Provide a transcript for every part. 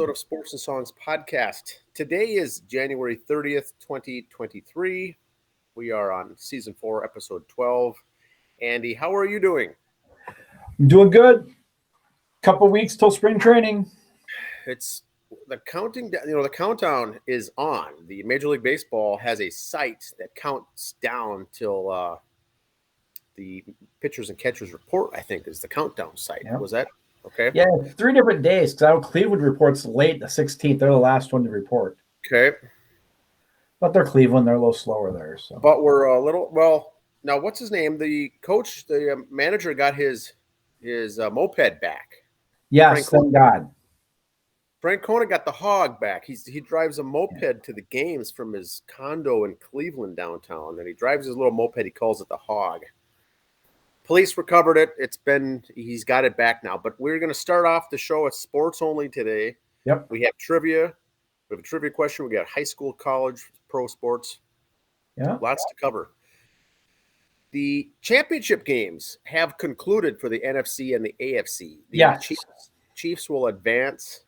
Episode of Sports and Songs podcast. Today is January 30th, 2023. We are on season 4, episode 12. Andy, how are you doing? I'm doing good. Couple weeks till spring training. It's the the countdown is on. The Major League Baseball has a site that counts down till the pitchers and catchers report, I think, is the countdown site. Yep. Was that okay? Yeah, 3 different days because I know Cleveland reports late, the 16th. They're the last one to report. Okay. But they're Cleveland. They're a little slower there. So. But we're a little, now what's his name? The coach, the manager got his moped back. Yes, thank God. Francona got the hog back. He drives a moped to the games from his condo in Cleveland downtown, and he drives his little moped. He calls it the hog. Police recovered it. He's got it back now. But we're going to start off the show. It's sports only today. Yep. We have trivia. We have a trivia question. We got high school, college, pro sports. Yeah. Lots to cover. The championship games have concluded for the NFC and the AFC. The Chiefs will advance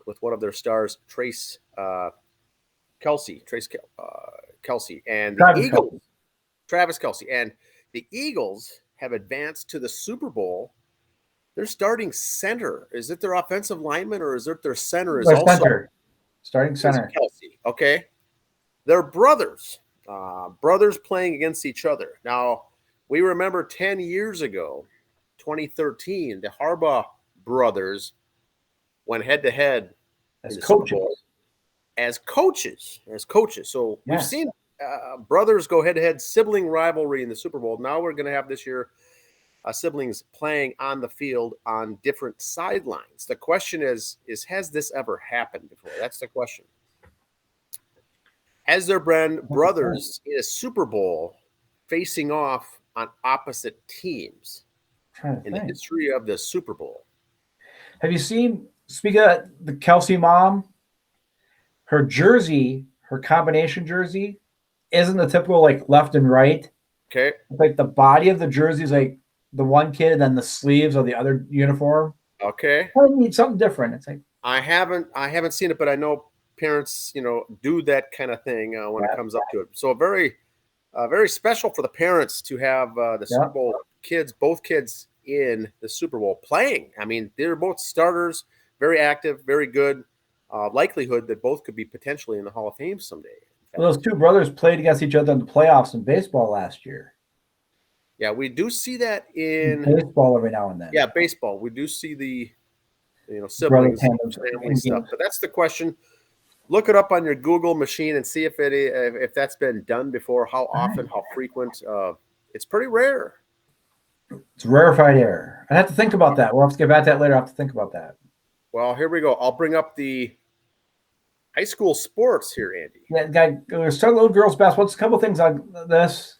with one of their stars, Kelce, and the Eagles. Travis Kelce. And the Eagles have advanced to the Super Bowl. Their starting center, is it their offensive lineman or is it their center? Starting center. Kelce. Okay. They're brothers. Brothers playing against each other. Now, we remember 10 years ago, 2013, the Harbaugh brothers went head-to-head as coaches. As coaches. So we've seen brothers go head-to-head, sibling rivalry in the Super Bowl. Now we're going to have this year siblings playing on the field on different sidelines. The question is has this ever happened before? That's the question. Has there been brothers in a Super Bowl facing off on opposite teams in the history of the Super Bowl? Have you seen, speaking of the Kelce mom, her jersey, her combination jersey, isn't the typical like left and right. Okay. Like the body of the jersey is like the one kid and then the sleeves are the other uniform. Okay. I need something different. It's like I haven't seen it, but I know parents, do that kind of thing when it comes up to it. So very special for the parents to have the Super Bowl both kids in the Super Bowl playing. I mean, they're both starters, very active, very good. Likelihood that both could be potentially in the Hall of Fame someday. Well, those two brothers played against each other in the playoffs in baseball last year. Yeah, we do see that in baseball every now and then. Yeah, baseball. We do see the siblings, family stuff. But that's the question. Look it up on your Google machine and see if that's been done before. How often? How frequent? It's pretty rare. It's rarefied air. I have to think about that. We'll have to get back to that later. I have to think about that. Well, here we go. I'll bring up the high school sports here, Andy. Yeah, we're starting little girls basketball. Just a couple things on this.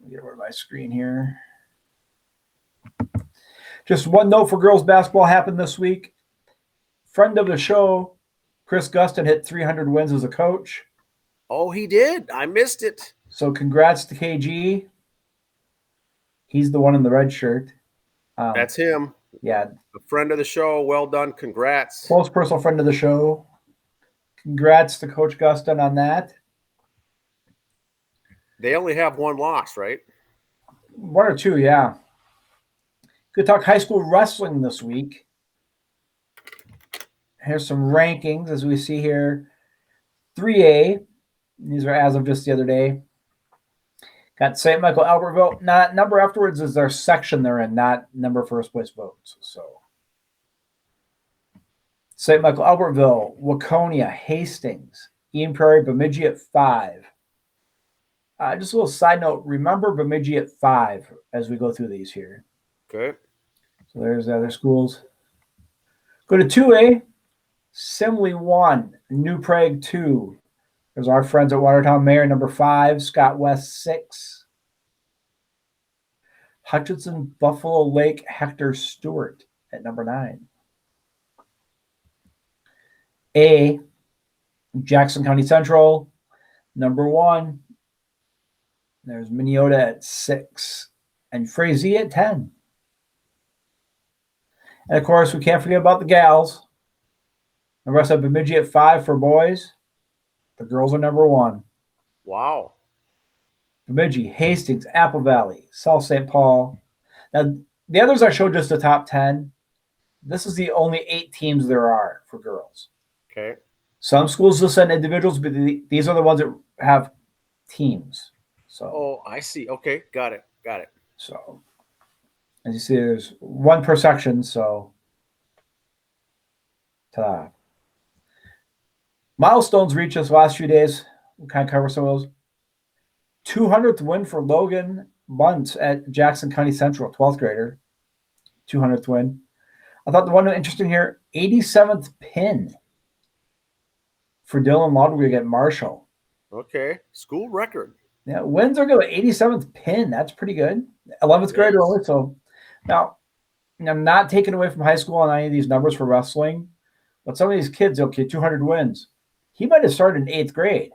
Let me get rid of my screen here. Just one note for girls basketball happened this week. Friend of the show, Kris Gustin, hit 300 wins as a coach. Oh, he did. I missed it. So congrats to KG. He's the one in the red shirt. That's him. Yeah. A friend of the show. Well done. Congrats. Close personal friend of the show. Congrats to Coach Gustin on that. They only have one loss, right? 1 or 2, yeah. Good talk high school wrestling this week. Here's some rankings as we see here. 3A. These are as of just the other day. Got St. Michael, Albertville. Not number afterwards is their section they're in, not number first place votes. So St. Michael, Albertville, Waconia, Hastings, Eden Prairie, Bemidji at 5. Just a little side note. Remember Bemidji at 5 as we go through these here. Okay. So there's the other schools. Go to 2A. Simley 1, New Prague 2. There's our friends at Watertown Mayor, number 5. Scott West 6. Hutchinson, Buffalo Lake, Hector Stewart at number 9. A, Jackson County Central, number 1. There's Minneota at 6. And Frazee at 10. And, of course, we can't forget about the gals. The rest of Bemidji at 5 for boys. The girls are number 1. Wow. Bemidji, Hastings, Apple Valley, South St. Paul. Now, the others I showed just the top 10. This is the only 8 teams there are for girls. Okay. Some schools will send individuals, but these are the ones that have teams. So. Oh, I see. Okay, got it. So, as you see, there's 1 per section. So, ta-da. Milestones reached this last few days. We'll kind of cover some of those. 200th win for Logan Bunce at Jackson County Central, 12th grader. 200th win. I thought the one interesting here, 87th pin for Dylan Ludwig at Marshall. Okay, school record. Yeah, wins are good. 87th pin, that's pretty good. 11th grader only. So now, I'm not taking away from high school on any of these numbers for wrestling, but some of these kids, okay, 200 wins. He might have started in 8th grade.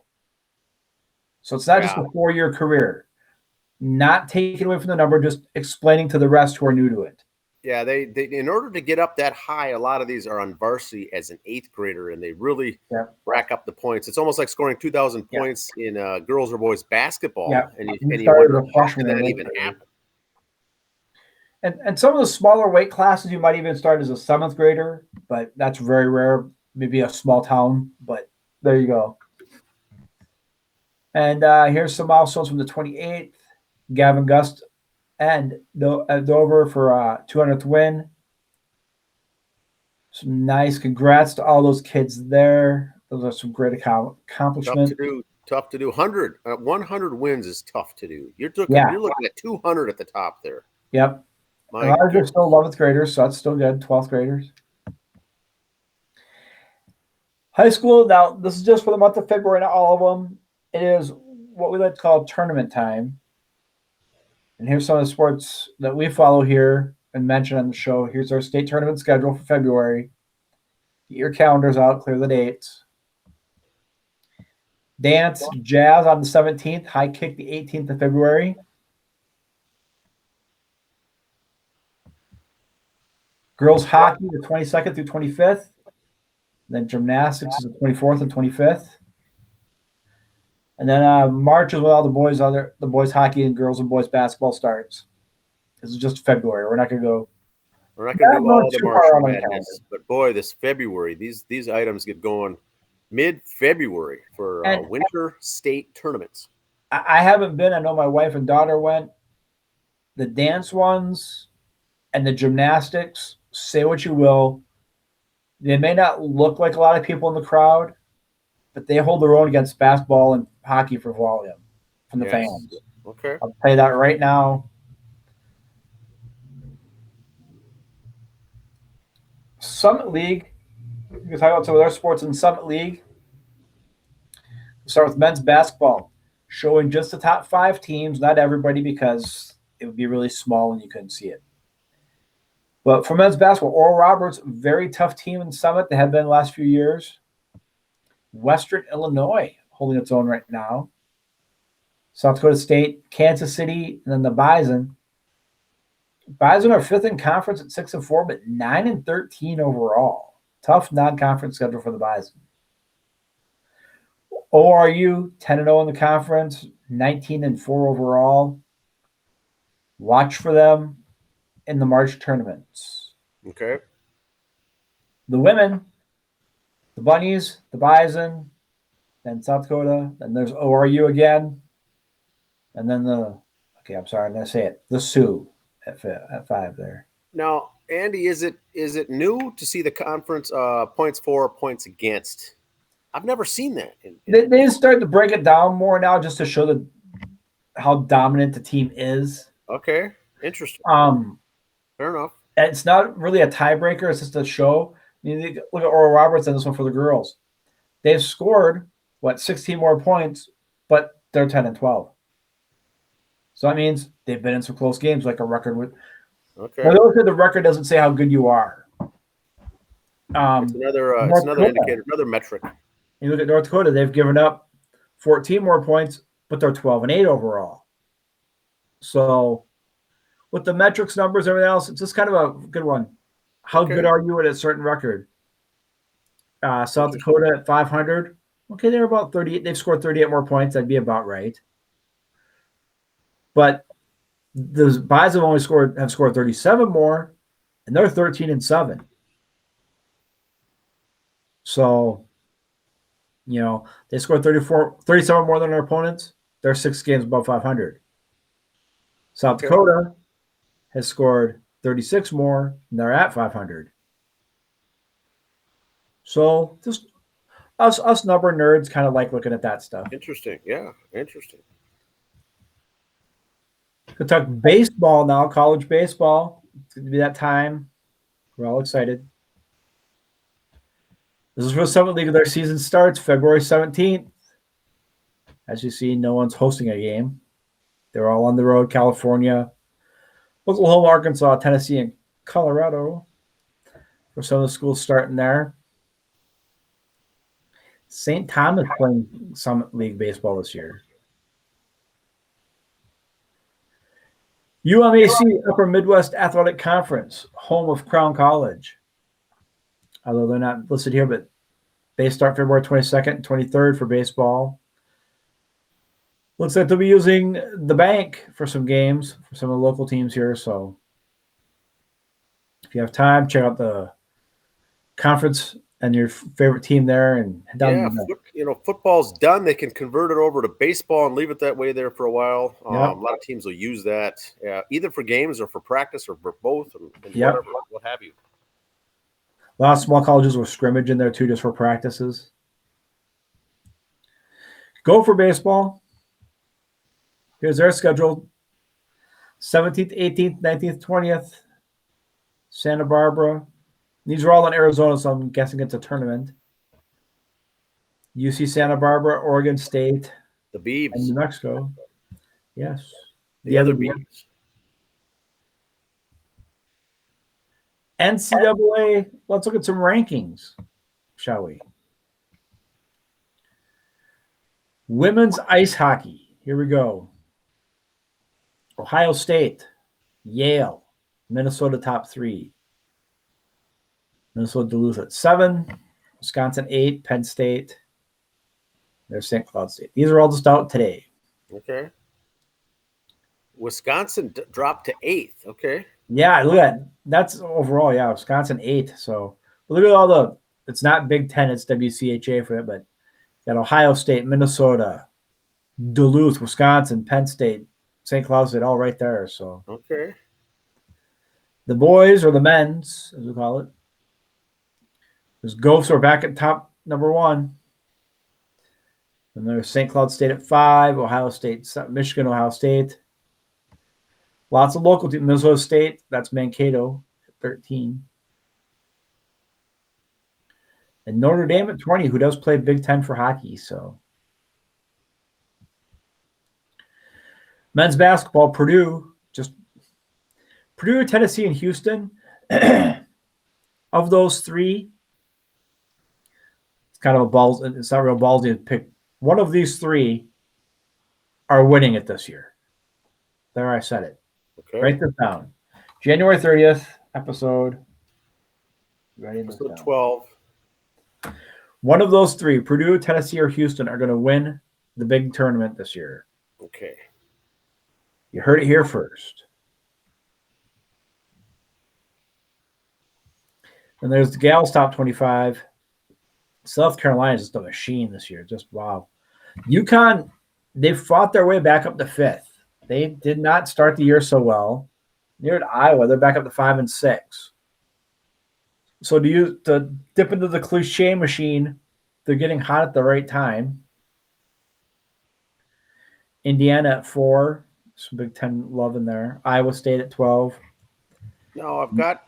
So it's not just a 4-year career. Not taking away from the number, just explaining to the rest who are new to it. Yeah, they in order to get up that high, a lot of these are on varsity as an 8th grader, and they really rack up the points. It's almost like scoring 2,000 points in girls or boys basketball. Yeah. And you wonder how did that even happen? And some of the smaller weight classes, you might even start as a 7th grader, but that's very rare. Maybe a small town, but there you go. And here's some milestones from the 28th. Gavin Gust and Dover for 200th win. Some nice congrats to all those kids there. Those are some great accomplishments. Tough to do. 100 wins is tough to do. You're looking at 200 at the top there. Yep. They're still 11th graders, so that's still good. 12th graders. High school, now this is just for the month of February, not all of them. It is what we like to call tournament time. And here's some of the sports that we follow here and mention on the show. Here's our state tournament schedule for February. Get your calendars out, clear the dates. Dance, jazz on the 17th, high kick the 18th of February. Girls hockey the 22nd through 25th. Then gymnastics is the 24th and 25th. And then March is when all the boys hockey and girls and boys basketball starts. This is just February. We're not going to go. We're not going to do all the March Madness, but boy, this February, these items get going mid-February for winter state tournaments. I haven't been. I know my wife and daughter went. The dance ones and the gymnastics, say what you will, they may not look like a lot of people in the crowd, but they hold their own against basketball and hockey for volume from the fans. Okay. I'll tell you that right now. Summit League. We can talk about some of their sports in Summit League. We'll start with men's basketball, showing just the top 5 teams, not everybody because it would be really small and you couldn't see it. But for men's basketball, Oral Roberts, very tough team in Summit. They have been the last few years. Western Illinois holding its own right now. South Dakota State, Kansas City, and then the Bison. Bison are 5th in conference at 6-4, but 9-13 overall. Tough non-conference schedule for the Bison. ORU 10-0 in the conference, 19-4 overall. Watch for them in the March tournaments. Okay. The women, the Bunnies, the Bison, then South Dakota, then there's ORU again, and then I'm going to say it, the Sioux at 5 there. Now, Andy, is it new to see the conference points for, points against? I've never seen that. They start to break it down more now just to show how dominant the team is. Okay, interesting. Fair enough. It's not really a tiebreaker. It's just a show. You look at Oral Roberts and this one for the girls. They've scored, 16 more points, but they're 10-12. So that means they've been in some close games, like a record would. Okay. Now, the record doesn't say how good you are. It's another indicator, another metric. You look at North Dakota, they've given up 14 more points, but they're 12-8 overall. So with the metrics, numbers, everything else, it's just kind of a good one. How good are you at a certain record? South Dakota at 500. Okay, they're about 38. They've scored 38 more points. That'd be about right. But the Buys have scored 37 more, and they're 13-7. So, they scored 37 more than their opponents. They're 6 games above 500. South Dakota has scored 36 more, and they're at 500. So just us number nerds kind of like looking at that stuff. Interesting. Yeah, interesting. We'll talk baseball now, college baseball. It's going to be that time. We're all excited. This is for the Summit League. Their season starts February 17th. As you see, no one's hosting a game. They're all on the road, California, Oklahoma, Arkansas, Tennessee, and Colorado. For some of the schools starting there. St. Thomas playing Summit League baseball this year. UMAC, Upper Midwest Athletic Conference, home of Crown College. Although they're not listed here, but they start February 22nd and 23rd for baseball. Looks like they'll be using the bank for some games for some of the local teams here. So if you have time, check out the conference and your favorite team there. And football's done. They can convert it over to baseball and leave it that way there for a while. A lot of teams will use that either for games or for practice or for both, and whatever, what have you. A lot of small colleges will scrimmage in there too, just for practices. Go for baseball. Here's their schedule. 17th, 18th, 19th, 20th. Santa Barbara. These are all in Arizona, so I'm guessing it's a tournament. UC Santa Barbara, Oregon State. The Beavs. And New Mexico. Yes. The other Beavs. NCAA. Let's look at some rankings, shall we? Women's ice hockey. Here we go. Ohio State, Yale, Minnesota top 3. Minnesota Duluth at 7, Wisconsin 8, Penn State. There's St. Cloud State. These are all just out today. Okay. Wisconsin dropped to 8th. Okay. Yeah, look at that. That's overall. Yeah, Wisconsin 8. So look at all it's not Big Ten, it's WCHA for it, but got Ohio State, Minnesota, Duluth, Wisconsin, Penn State, St. Cloud State, all right there. So okay. The boys, or the men's, as we call it. There's Ghosts are back at top number 1. And there's St. Cloud State at 5, Ohio State, Michigan, Ohio State. Lots of local teams. Minnesota State, that's Mankato at 13. And Notre Dame at 20, who does play Big Ten for hockey. So men's basketball, Purdue, Tennessee, and Houston. Of those 3, it's kind of it's not real ballsy to pick. One of these 3 are winning it this year. There, I said it. Okay. Write this down. January 30th episode. Episode 12. One of those 3, Purdue, Tennessee, or Houston, are going to win the big tournament this year. Okay. You heard it here first. And there's the gals top 25. South Carolina is just a machine this year. Just wow. UConn, they've fought their way back up to 5th. They did not start the year so well. Near to Iowa, they're back up to 5 and 6. So to dip into the cliche machine, they're getting hot at the right time. Indiana at 4, some Big Ten love in there. Iowa State at 12. Now I've got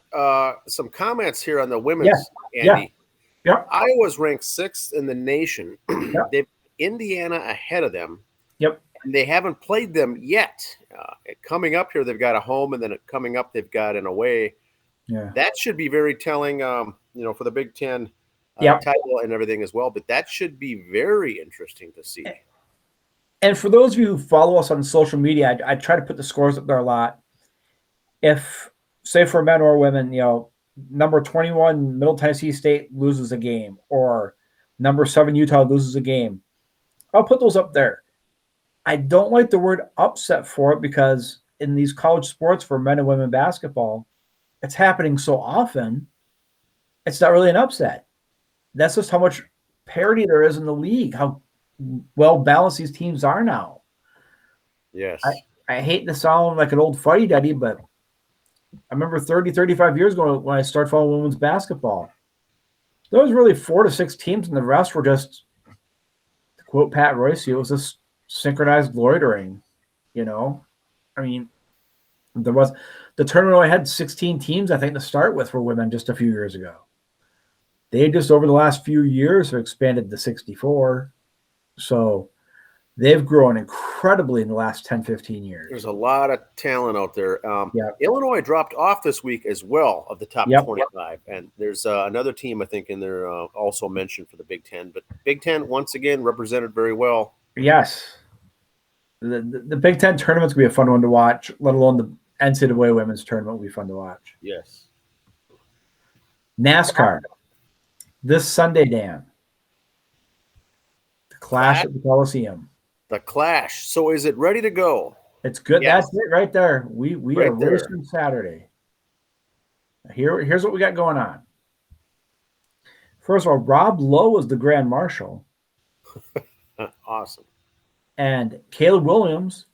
some comments here on the women's. Andy. Yeah. Iowa's ranked 6th in the nation. Yep. They've Indiana ahead of them. Yep. And they haven't played them yet. Coming up here, they've got a home, and then coming up, they've got an away. Yeah. That should be very telling, for the Big Ten title and everything as well. But that should be very interesting to see. And for those of you who follow us on social media, I try to put the scores up there a lot. If, say, for men or women, number 21 Middle Tennessee State loses a game, or number 7 Utah loses a game. I'll put those up there. I don't like the word upset for it because in these college sports for men and women basketball, it's happening so often, it's not really an upset. That's just how much parity there is in the league, how well balanced these teams are now. Yes. I hate to sound like an old fuddy-duddy, but I remember 30, 35 years ago when I started following women's basketball, there was really 4 to 6 teams, and the rest were just, to quote Pat Royce, it was just synchronized loitering, I mean, there was the tournament only had 16 teams, I think, to start with for women just a few years ago. They just over the last few years have expanded to 64. So they've grown incredibly in the last 10, 15 years. There's a lot of talent out there. Illinois dropped off this week as well of the top 25. And there's another team, I think, in there also mentioned for the Big Ten. But Big Ten, once again, represented very well. Yes. The Big Ten tournament's going to be a fun one to watch, let alone the NCAA women's tournament will be fun to watch. Yes. NASCAR. This Sunday, Dan. The Clash at the Coliseum. The Clash. So is it ready to go? It's good. Yes. That's it right there. We right are racing Saturday. Here's what we got going on. First of all, Rob Lowe is the Grand Marshal. Awesome. And Caleb Williams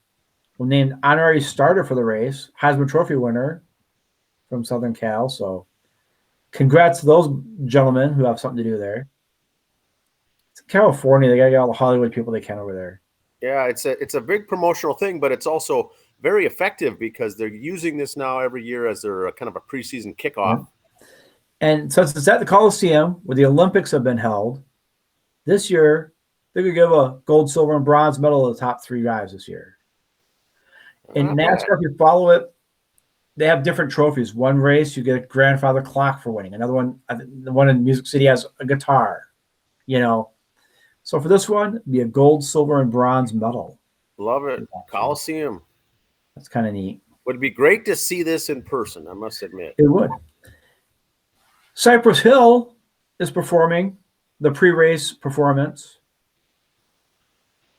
was named honorary starter for the race, Heisman Trophy winner from Southern Cal. So congrats to those gentlemen who have something to do there. It's California. They got to get all the Hollywood people they can over there. Yeah, it's a big promotional thing, but it's also very effective because they're using this now every year as their kind of a preseason kickoff. Yeah. And since it's at the Coliseum where the Olympics have been held, this year they could give a gold, silver, and bronze medal to the top 3 guys this year. In NASCAR, if you follow it, they have different trophies. One race, you get a grandfather clock for winning. Another one, the one in Music City has a guitar, So for this one, it'd be a gold, silver, and bronze medal. Love it. Coliseum. That's kind of neat. Would be great to see this in person, I must admit. It would. Cypress Hill is performing the pre-race performance.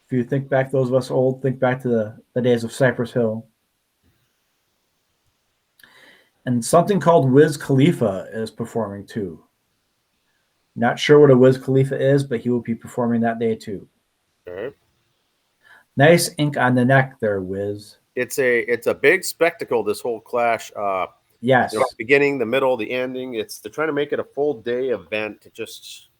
If you think back, those of us old, think back to the days of Cypress Hill. And something called Wiz Khalifa is performing too. Not sure what a Wiz Khalifa is, but he will be performing that day too. Okay. Nice ink on the neck there, Wiz. It's a big spectacle, this whole Clash. Yes. The beginning, the middle, the ending. They're trying to make it a full day event to just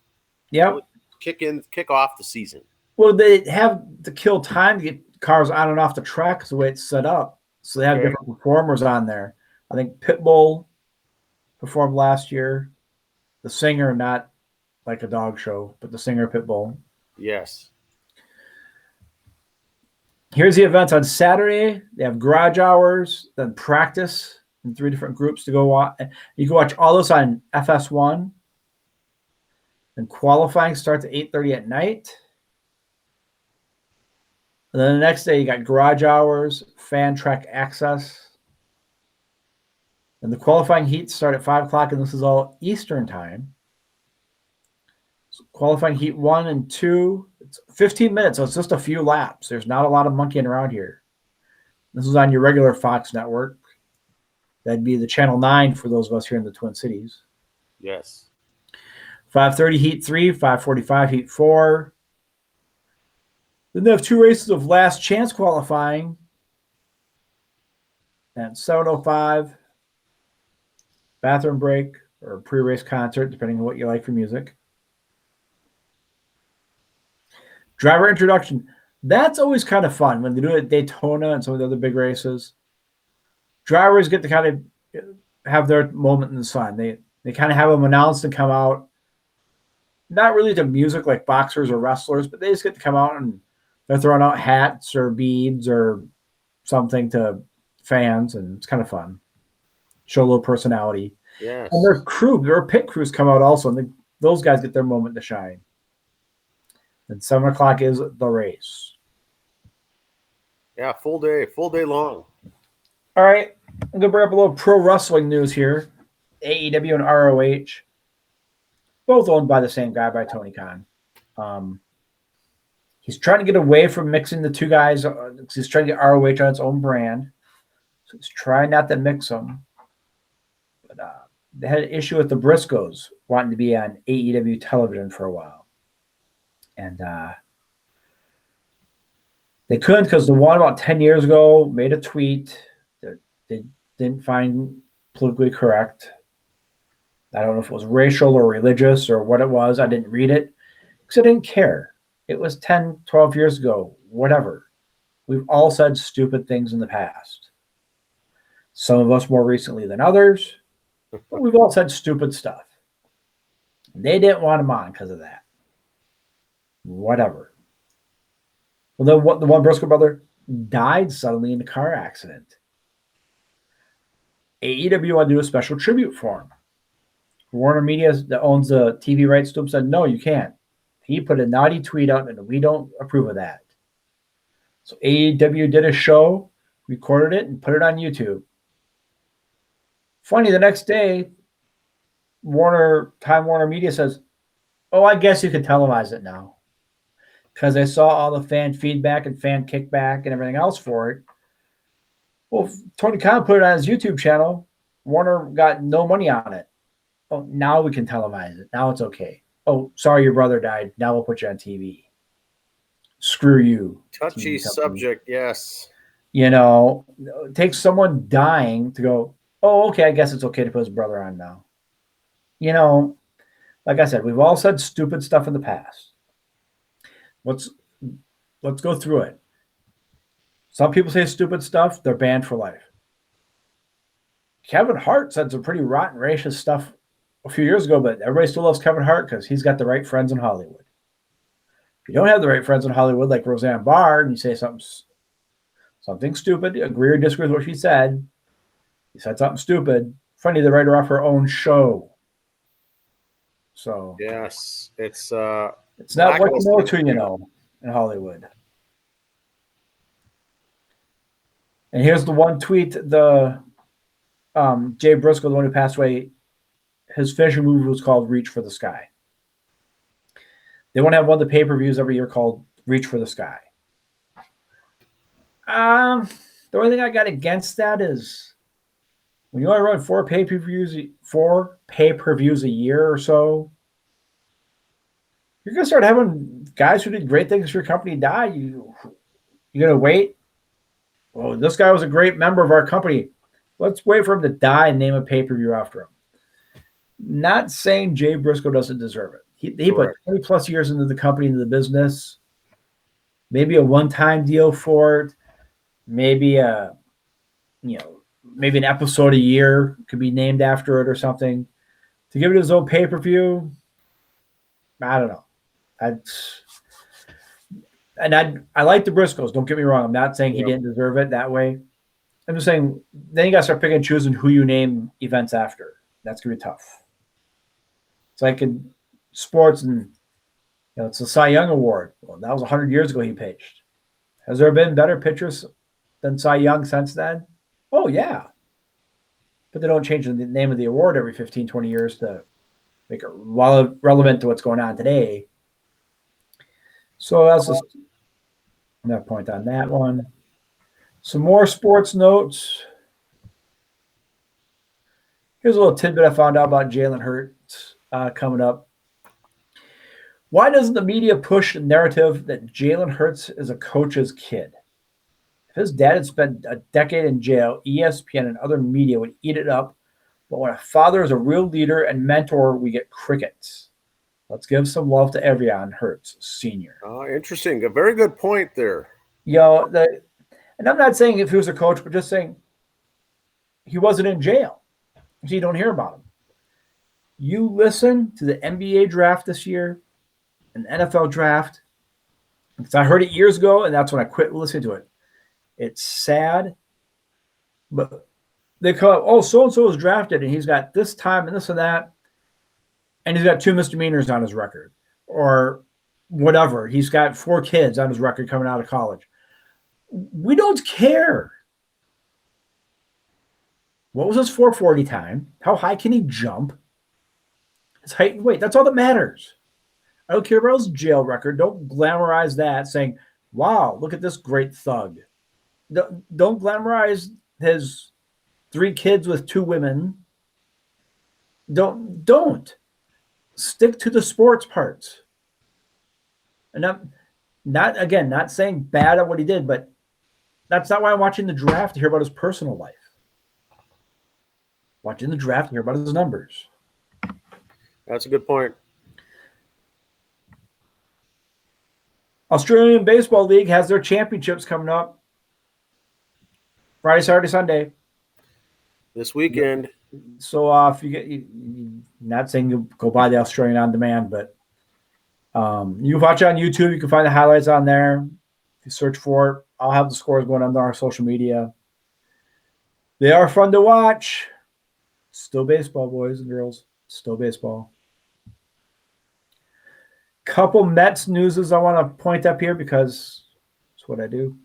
really kick off the season. Well, they have to kill time to get cars on and off the track the way it's set up. So they have different performers on there. I think Pitbull performed last year. The singer, not like a dog show, but the singer Pitbull. Yes. Here's the events on Saturday. They have garage hours, then practice in 3 different groups to go watch. You can watch all this on FS1. And qualifying starts at 8:30 at night. And then the next day, you got garage hours, fan track access. And the qualifying heats start at 5 o'clock, and this is all Eastern time. So qualifying heat 1 and 2, it's 15 minutes, so it's just a few laps. There's not a lot of monkeying around here. This is on your regular Fox network. That'd be the Channel 9 for those of us here in the Twin Cities. Yes. 5:30 heat 3, 5:45 heat 4. Then they have 2 races of last chance qualifying. And 7:05, bathroom break or pre-race concert, depending on what you like for music. Driver introduction. That's always kind of fun when they do it at Daytona and some of the other big races. Drivers get to kind of have their moment in the sun. They kind of have them announced and come out. Not really to music like boxers or wrestlers, but they just get to come out and they're throwing out hats or beads or something to fans, and it's kind of fun. Show a little personality. Yes. And their pit crews come out also, and those guys get their moment to shine. And 7 o'clock is the race. Yeah, full day long. All right, I'm going to bring up a little pro wrestling news here. AEW and ROH, both owned by the same guy, by Tony Khan. He's trying to get away from mixing the two guys. He's trying to get ROH on its own brand. So he's trying not to mix them. But they had an issue with the Briscoes wanting to be on AEW television for a while. And they couldn't because the one about 10 years ago made a tweet that they didn't find politically correct. I don't know if it was racial or religious or what it was. I didn't read it because I didn't care. It was 10, 12 years ago, whatever. We've all said stupid things in the past. Some of us more recently than others, but we've all said stupid stuff. They didn't want him on because of that. Whatever. Well, the one Briscoe brother died suddenly in a car accident. AEW wanted to do a special tribute for him. Warner Media that owns the TV rights to him said, no, you can't. He put a naughty tweet out, and we don't approve of that. So AEW did a show, recorded it, and put it on YouTube. Funny, the next day, Time Warner Media says, oh, I guess you could televise it now. Because they saw all the fan feedback and fan kickback and everything else for it. Well, Tony Khan put it on his YouTube channel. Warner got no money on it. Oh, now we can televise it. Now it's okay. Oh, sorry, your brother died. Now we'll put you on TV. Screw you. Touchy subject, yes. You know, it takes someone dying to go, oh, okay, I guess it's okay to put his brother on now. You know, like I said, we've all said stupid stuff in the past. Let's go through it. Some people say stupid stuff, they're banned for life. Kevin Hart said some pretty rotten racist stuff a few years ago, but everybody still loves Kevin Hart because he's got the right friends in Hollywood. If you don't have the right friends in Hollywood, like Roseanne Barr, and you say something stupid, agree or disagree with what she said, you said something stupid, funny, they write her off her own show. So yes, it's not what you know to you know in Hollywood. And here's the one tweet, the Jay Briscoe, the one who passed away, his finishing movie was called Reach for the Sky. They want to have one of the pay-per-views every year called Reach for the Sky. The only thing I got against that is when you only run four pay-per-views a year or so, you're going to start having guys who did great things for your company die. You're going to wait? Oh, this guy was a great member of our company. Let's wait for him to die and name a pay-per-view after him. Not saying Jay Briscoe doesn't deserve it. He put 20 plus years into the company, into the business. Maybe a one-time deal for it. Maybe maybe an episode a year could be named after it or something. To give it his own pay-per-view, I don't know. I like the Briscoes. Don't get me wrong. I'm not saying he didn't deserve it that way. I'm just saying then you got to start picking and choosing who you name events after. That's going to be tough. It's like in sports, and it's the Cy Young Award. Well, that was 100 years ago he pitched. Has there been better pitchers than Cy Young since then? Oh, yeah. But they don't change the name of the award every 15, 20 years to make it relevant to what's going on today. So that's just another point on that one. Some more sports notes. Here's a little tidbit I found out about Jalen Hurts coming up. Why doesn't the media push the narrative that Jalen Hurts is a coach's kid? If his dad had spent a decade in jail, ESPN and other media would eat it up. But when a father is a real leader and mentor, we get crickets. Let's give some love to Evian Hurts Sr. Oh, interesting. A very good point there. And I'm not saying if he was a coach, but just saying he wasn't in jail. So you don't hear about him. You listen to the NBA draft this year and the NFL draft. Because I heard it years ago, and that's when I quit listening to it. It's sad, but they call it, oh, so-and-so was drafted, and he's got this time and this and that, and he's got 2 misdemeanors on his record, or whatever. He's got 4 kids on his record coming out of college. We don't care. What was his 440 time? How high can he jump? His height and weight. That's all that matters. I don't care about his jail record. Don't glamorize that saying, wow, look at this great thug. Don't glamorize his 3 kids with 2 women. Don't. Stick to the sports parts. And I'm not saying bad at what he did, but that's not why I'm watching the draft to hear about his personal life. Watching the draft to hear about his numbers. That's a good point. Australian Baseball League has their championships coming up. Friday, Saturday, Sunday. This weekend. So if you get, not saying you go buy the Australian on demand, but you can watch it on YouTube. You can find the highlights on there. If you search for it, I'll have the scores going on our social media. They are fun to watch. Still baseball, boys and girls. Still baseball. Couple Mets newses I want to point up here because it's what I do.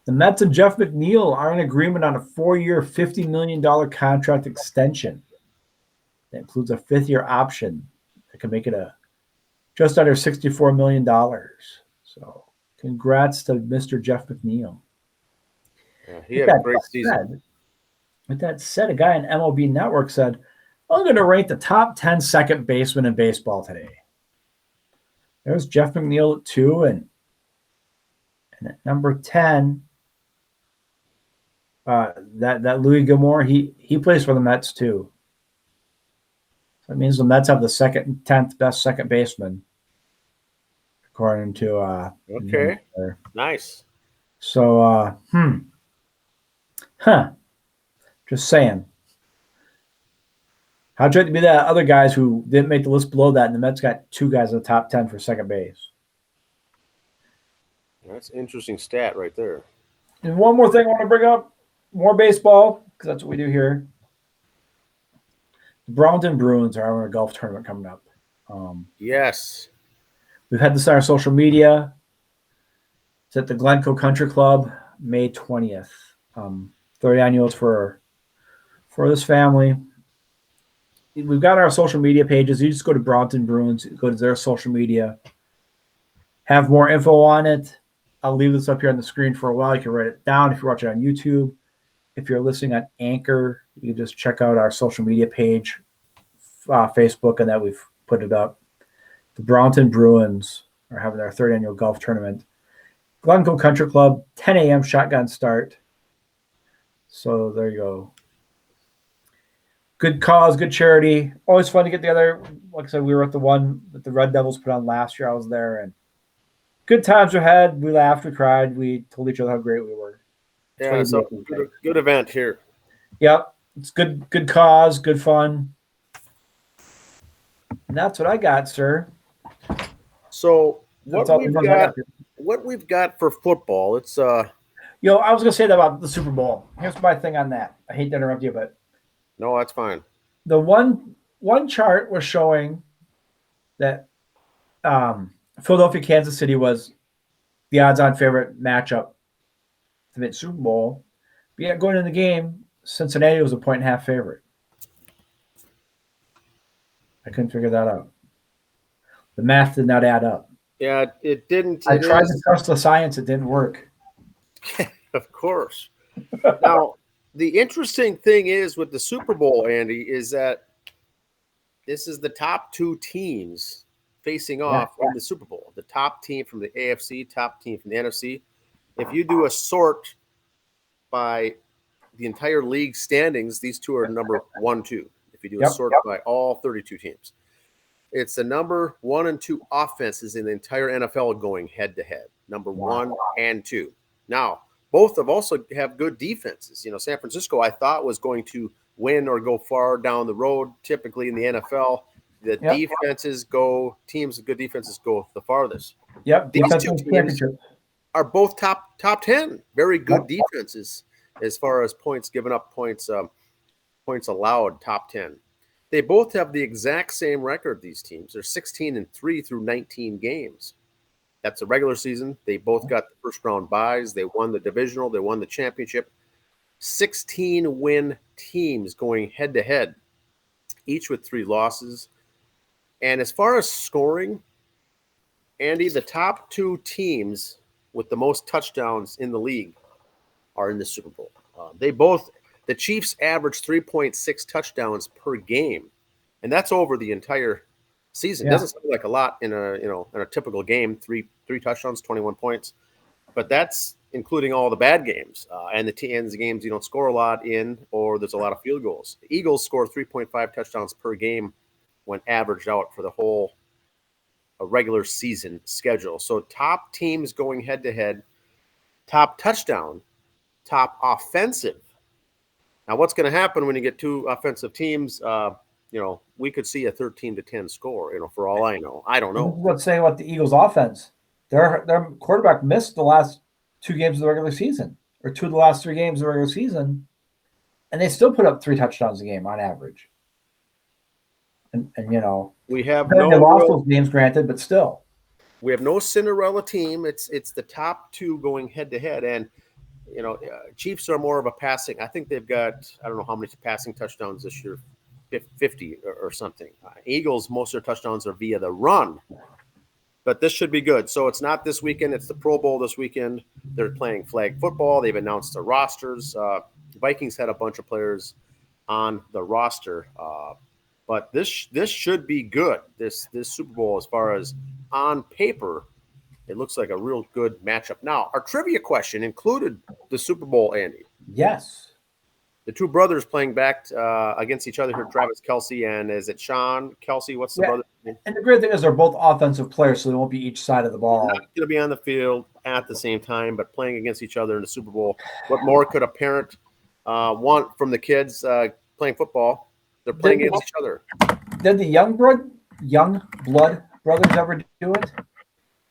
The Mets and Jeff McNeil are in agreement on a 4-year, $50 million contract extension. That includes a 5th-year option that can make it just under $64 million. So congrats to Mr. Jeff McNeil. Yeah, he had a great season. With that said, a guy on MLB Network said, I'm going to rank the top 10 second basemen in baseball today. There's Jeff McNeil at 2, and at number 10, that Louis Gilmore, he plays for the Mets too. So that means the Mets have the 10th best second baseman, according to okay, nice. So just saying. How'd you like to be that other guys who didn't make the list below that, and the Mets got 2 guys in the top 10 for second base? That's an interesting stat right there. And one more thing I want to bring up, more baseball, because that's what we do here. The Browns and Bruins are having a golf tournament coming up. Yes. We've had this on our social media. It's at the Glencoe Country Club, May 20th. 30 annuals for this family. We've got our social media pages. You just go to Bronton Bruins, go to their social media, have more info on it. I'll leave this up here on the screen for a while. You can write it down if you're watching on YouTube. If you're listening on Anchor, you can just check out our social media page, Facebook, and that we've put it up. The Bronton Bruins are having their 3rd annual golf tournament. Glencoe Country Club, 10 a.m. shotgun start. So there you go. Good cause, good charity. Always fun to get together. Like I said, we were at the one that the Red Devils put on last year. I was there, and good times we had. We laughed, we cried, we told each other how great we were. Yeah, so good event here. Yep, it's good cause, good fun. And that's what I got, sir. So what we've got for football, it's I was gonna say that about the Super Bowl. Here's my thing on that. I hate to interrupt you, but no, that's fine. The one chart was showing that Philadelphia, Kansas City was the odds-on favorite matchup to the Super Bowl. But yet, going in the game, Cincinnati was a 1.5 favorite. I couldn't figure that out. The math did not add up. Yeah, it didn't. I tried to trust the science. It didn't work. Of course. Now, the interesting thing is with the Super Bowl, Andy, is that this is the top 2 teams facing off in the Super Bowl. The top team from the AFC, top team from the NFC. If you do a sort by the entire league standings, these 2 are number 1, 2. If you do a sort by all 32 teams. It's the number 1 and 2 offenses in the entire NFL going head-to-head. Number 1 and 2. Now, both also have good defenses. San Francisco, I thought, was going to win or go far down the road. Typically in the NFL, the teams with good defenses go the farthest. Yep. These 2 teams are both top 10. Very good defenses as far as points given up, points allowed, top 10. They both have the exact same record, these teams. They're 16-3 through 19 games. That's the regular season. They both got the first round buys. They won the divisional. They won the championship. 16-win teams going head-to-head, each with 3 losses. And as far as scoring, Andy, the top 2 teams with the most touchdowns in the league are in the Super Bowl. The Chiefs average 3.6 touchdowns per game, and that's over the entire season. Yeah. Doesn't sound like a lot in a typical game, three touchdowns, 21 points, but that's including all the bad games and the games you don't score a lot in, or there's a lot of field goals. The Eagles score 3.5 touchdowns per game when averaged out for the whole regular season schedule. So top teams going head to head, top touchdown, top offensive. Now, what's going to happen when you get 2 offensive teams? We could see a 13-10 score. For all I know, I don't know. Let's say about the Eagles' offense. Their quarterback missed the last 2 games of the regular season, or 2 of the last 3 games of the regular season, and they still put up 3 touchdowns a game on average. And we have they lost those games, granted, but still, we have no Cinderella team. It's the top 2 going head to head, and Chiefs are more of a passing. I think they've got, I don't know how many passing touchdowns this year, 50 or something. Eagles, most of their touchdowns are via the run. But this should be good. So it's not this weekend. It's the Pro Bowl this weekend. They're playing flag football. They've announced the rosters. Vikings had a bunch of players on the roster. But this should be good, this Super Bowl, as far as on paper. It looks like a real good matchup. Now, our trivia question included the Super Bowl, Andy. Yes. The 2 brothers playing back against each other here, Travis Kelce, and is it Sean Kelce? What's the brother name? And the great thing is they're both offensive players, so they won't be each side of the ball. They're not going to be on the field at the same time, but playing against each other in the Super Bowl. What more could a parent want from the kids playing football? They're playing against each other. Did the young blood brothers ever do it?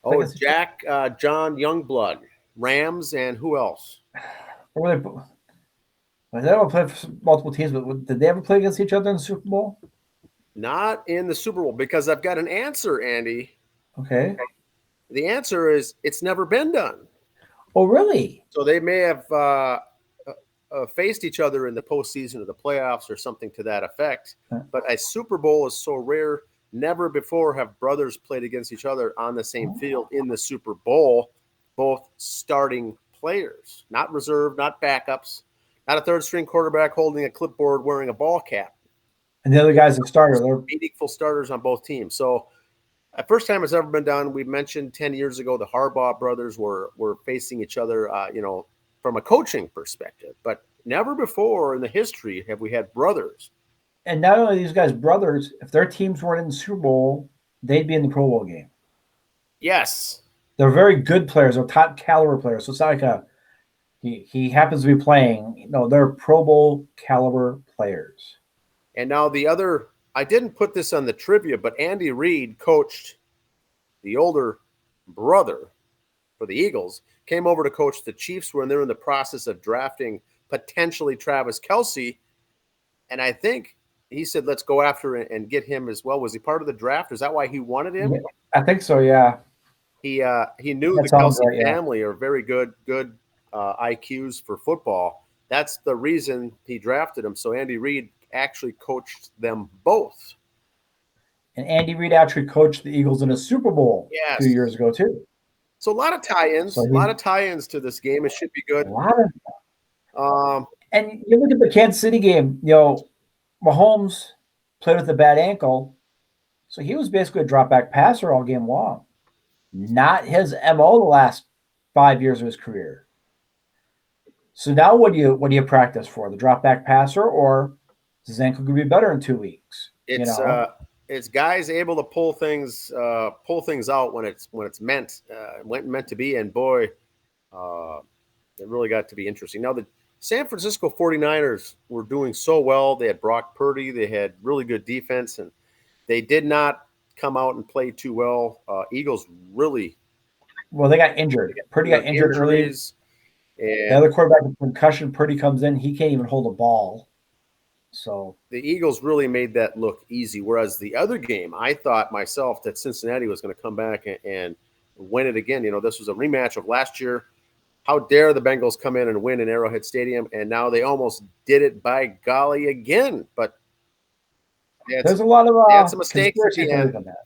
Oh, Jack, John Youngblood, Rams, and who else? Or they ever played for multiple teams, but did they ever play against each other in the Super Bowl? Not in the Super Bowl, because I've got an answer, Andy. Okay. The answer is it's never been done. Oh, really? So they may have faced each other in the postseason of the playoffs or something to that effect. But a Super Bowl is so rare. Never before have brothers played against each other on the same field in the Super Bowl, both starting players, not reserve, not backups, not a third-string quarterback holding a clipboard wearing a ball cap. And the other guy's a starter. They're meaningful starters on both teams. So the first time it's ever been done. We mentioned 10 years ago the Harbaugh brothers were facing each other, from a coaching perspective. But never before in the history have we had brothers. And not only these guys brothers, if their teams weren't in the Super Bowl, they'd be in the Pro Bowl game. Yes. They're very good players. They're top caliber players. So it's not like he happens to be playing. No, they're Pro Bowl caliber players. And now I didn't put this on the trivia, but Andy Reid coached the older brother for the Eagles, came over to coach the Chiefs when they're in the process of drafting potentially Travis Kelce. And I think he said, let's go after and get him as well. Was he part of the draft? Is that why he wanted him? Yeah, I think so, yeah. He knew the Kelce family are very good IQs for football. That's the reason he drafted him. So Andy Reid actually coached them both. And Andy Reid actually coached the Eagles in a Super Bowl 2 years ago, too. So a lot of tie-ins, to this game. It should be good. A lot of and you look at the Kansas City game, Mahomes played with a bad ankle, so he was basically a drop-back passer all game long. Not his MO the last 5 years of his career. So now what do you practice for? The drop-back passer, or is his ankle going to be better in 2 weeks? It's guys able to pull things out when it's meant to be, and boy, it really got to be interesting. Now the San Francisco 49ers were doing so well. They had Brock Purdy. They had really good defense, and they did not come out and play too well. Eagles really well. They got injured. Purdy got injured early. And the other quarterback with concussion, Purdy comes in. He can't even hold a ball. So the Eagles really made that look easy. Whereas the other game, I thought myself that Cincinnati was going to come back and win it again. This was a rematch of last year. how dare the Bengals come in and win in Arrowhead Stadium, and now they almost did it by golly again. But there's a lot of they had some mistakes at the end. On that.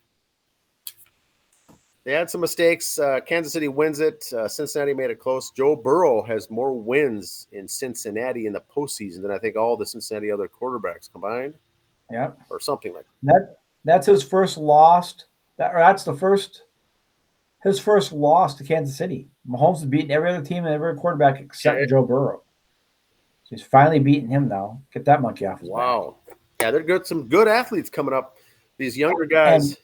They had some mistakes. Kansas City wins it. Cincinnati made it close. Joe Burrow has more wins in Cincinnati in the postseason than I think all the Cincinnati other quarterbacks combined. Yeah, or something like that. That's his first loss. That's his first loss to Kansas City. Mahomes has beaten every other team and every quarterback except Joe Burrow. So he's finally beating him now. Get that monkey off his back. Yeah, they're good. Some good athletes coming up. These younger guys. And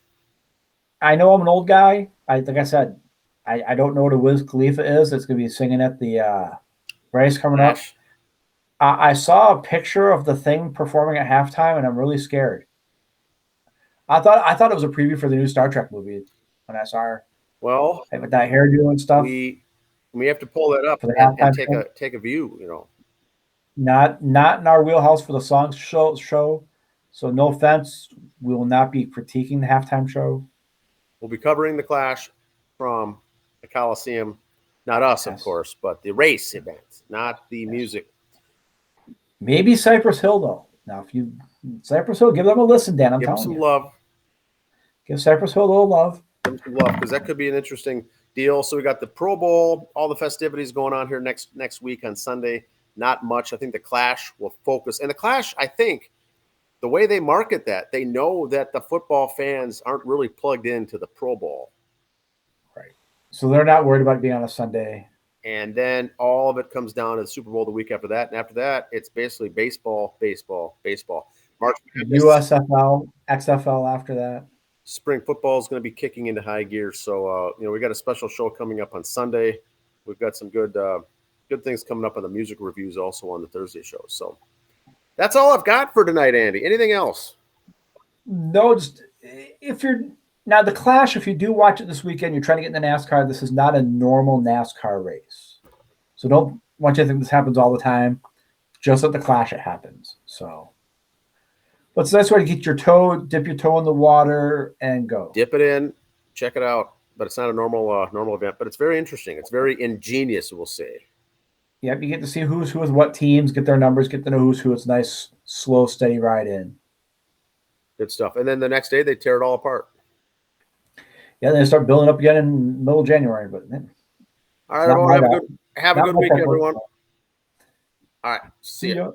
I know I'm an old guy. Like I said, I don't know what a Wiz Khalifa is. It's going to be singing at the race coming up. I saw a picture of the thing performing at halftime, and I'm really scared. I thought it was a preview for the new Star Trek movie when I saw her. Well, with that hairdo and stuff. We have to pull that up and take a view. Not in our wheelhouse for the song show. So no offense, we will not be critiquing the halftime show. We'll be covering the Clash from the Coliseum. Not us, of course, but the race events, not the music. Maybe Cypress Hill, though. Now, Cypress Hill, give them a listen, Dan. I'm telling you. Give them some love. Give Cypress Hill a little love. Give them some love, because that could be an interesting deal. So we got the Pro Bowl, all the festivities going on here next week on Sunday. Not much. I think the Clash will focus. And the Clash, I think, the way they market that, they know that the football fans aren't really plugged into the Pro Bowl. Right. So they're not worried about it being on a Sunday. And then all of it comes down to the Super Bowl the week after that. And after that, it's basically baseball. March USFL, XFL after that. Spring football is going to be kicking into high gear. So, we got a special show coming up on Sunday. We've got some good things coming up on the music reviews also on the Thursday show. So that's all I've got for tonight, Andy. Anything else? No, just now the Clash, if you do watch it this weekend, you're trying to get into NASCAR, this is not a normal NASCAR race. So don't want you to think this happens all the time. Just at the Clash it happens. So but it's a nice way to get dip your toe in the water and go. Dip it in, check it out. But it's not a normal event, but it's very interesting. It's very ingenious, we'll say. Yep, you get to see who's who with what teams, get their numbers, get to know who's who. It's a nice, slow, steady ride in. Good stuff. And then the next day, they tear it all apart. Yeah, they start building up again in middle of January. But all right, everyone, have a good week, everyone. All right, see ya.